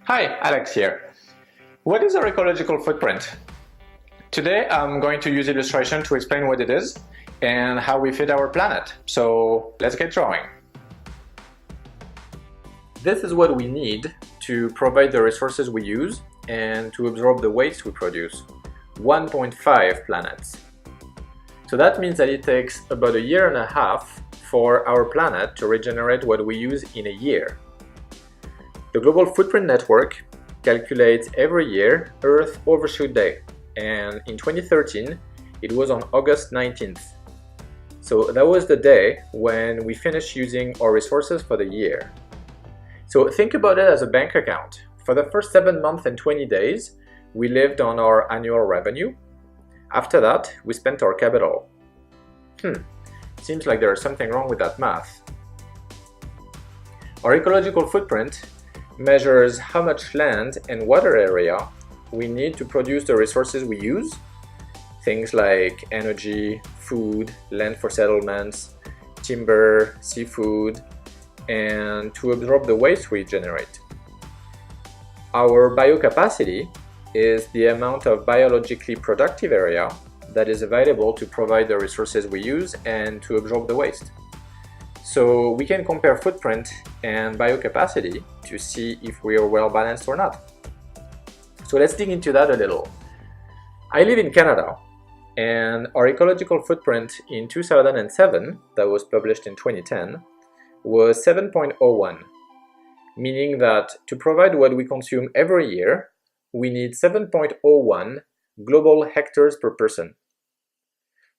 Hi, Alex here. What is our ecological footprint? Today I'm going to use illustration to explain what it is and how we feed our planet. So let's get drawing. This is what we need to provide the resources we use and to absorb the waste we produce. 1.5 planets. So that means that it takes about 1.5 years for our planet to regenerate what we use in a year. The Global Footprint Network calculates every year Earth Overshoot Day, and in 2013 it was on August 19th. So that was the day when we finished using our resources for the year. So think about it as a bank account. For the first 7 months and 20 days, we lived on our annual revenue. After that, we spent our capital. Seems like there is something wrong with that math. Our ecological footprint measures how much land and water area we need to produce the resources we use, things like energy, food, land for settlements, timber, seafood, and to absorb the waste we generate. Our biocapacity is the amount of biologically productive area that is available to provide the resources we use and to absorb the waste. So we can compare footprint and biocapacity to see if we are well balanced or not. So let's dig into that a little. I live in Canada, and our ecological footprint in 2007, that was published in 2010, was 7.01, meaning that to provide what we consume every year, we need 7.01 global hectares per person.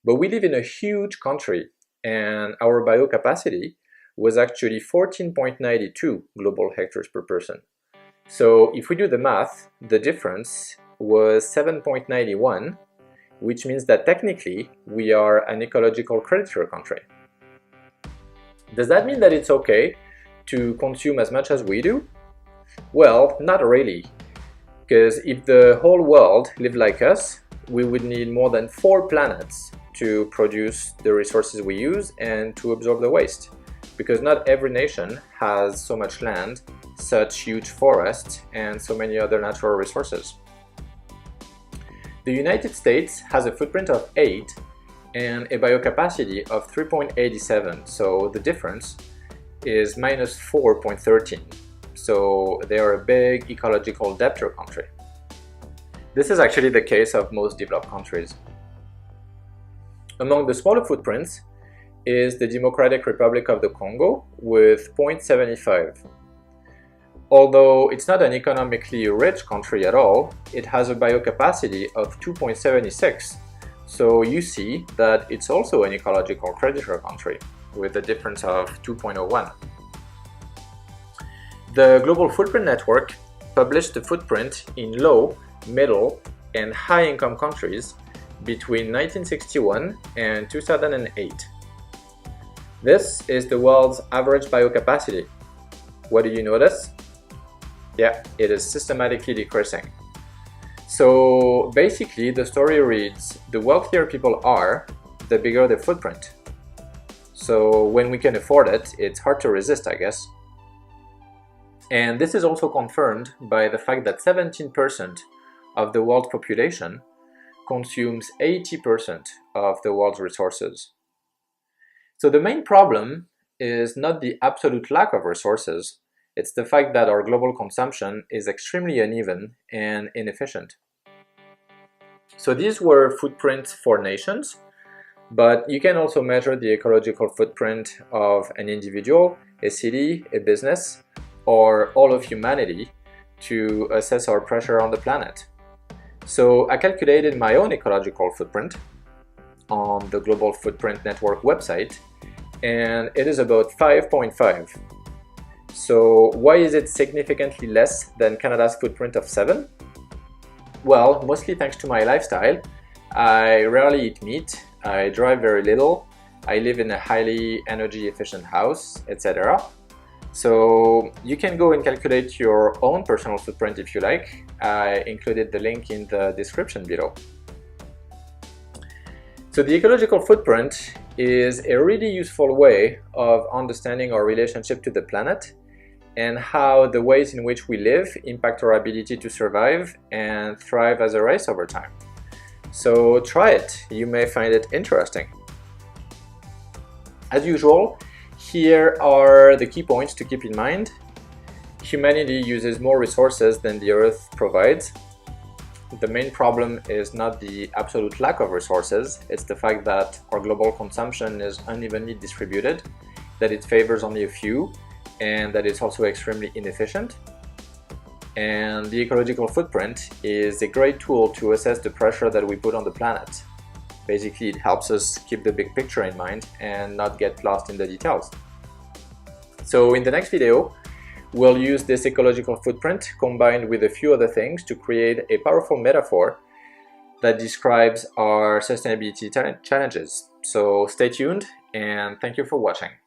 But we live in a huge country, and our biocapacity was actually 14.92 global hectares per person. So if we do the math, the difference was 7.91, which means that technically we are an ecological creditor country. Does that mean that it's okay to consume as much as we do? Well, not really, because if the whole world lived like us, we would need more than 4 planets to produce the resources we use and to absorb the waste, because not every nation has so much land, such huge forests, and so many other natural resources. The United States has a footprint of 8 and a biocapacity of 3.87, so the difference is minus 4.13. So they are a big ecological debtor country. This is actually the case of most developed countries. Among the smaller footprints is the Democratic Republic of the Congo with 0.75. Although it's not an economically rich country at all, it has a biocapacity of 2.76. So you see that it's also an ecological creditor country with a difference of 2.01. The Global Footprint Network published the footprint in low, middle, and high-income countries between 1961 and 2008. This is the world's average biocapacity. What do you notice? Yeah, it is systematically decreasing. So basically the story reads, the wealthier people are, the bigger the footprint. So when we can afford it, it's hard to resist, I guess. And this is also confirmed by the fact that 17% of the world's population consumes 80% of the world's resources. So the main problem is not the absolute lack of resources, it's the fact that our global consumption is extremely uneven and inefficient. So these were footprints for nations, but you can also measure the ecological footprint of an individual, a city, a business, or all of humanity to assess our pressure on the planet. So I calculated my own ecological footprint on the Global Footprint Network website, and it is about 5.5. So why is it significantly less than Canada's footprint of 7? Well, mostly thanks to my lifestyle. I rarely eat meat, I drive very little, I live in a highly energy efficient house, etc. So you can go and calculate your own personal footprint if you like. I included the link in the description below. So the ecological footprint is a really useful way of understanding our relationship to the planet and how the ways in which we live impact our ability to survive and thrive as a race over time. So try it, you may find it interesting. As usual, here are the key points to keep in mind. Humanity uses more resources than the Earth provides. The main problem is not the absolute lack of resources, it's the fact that our global consumption is unevenly distributed, that it favors only a few, and that it's also extremely inefficient. And the ecological footprint is a great tool to assess the pressure that we put on the planet. Basically, it helps us keep the big picture in mind and not get lost in the details. So in the next video, we'll use this ecological footprint combined with a few other things to create a powerful metaphor that describes our sustainability challenges. So stay tuned and thank you for watching.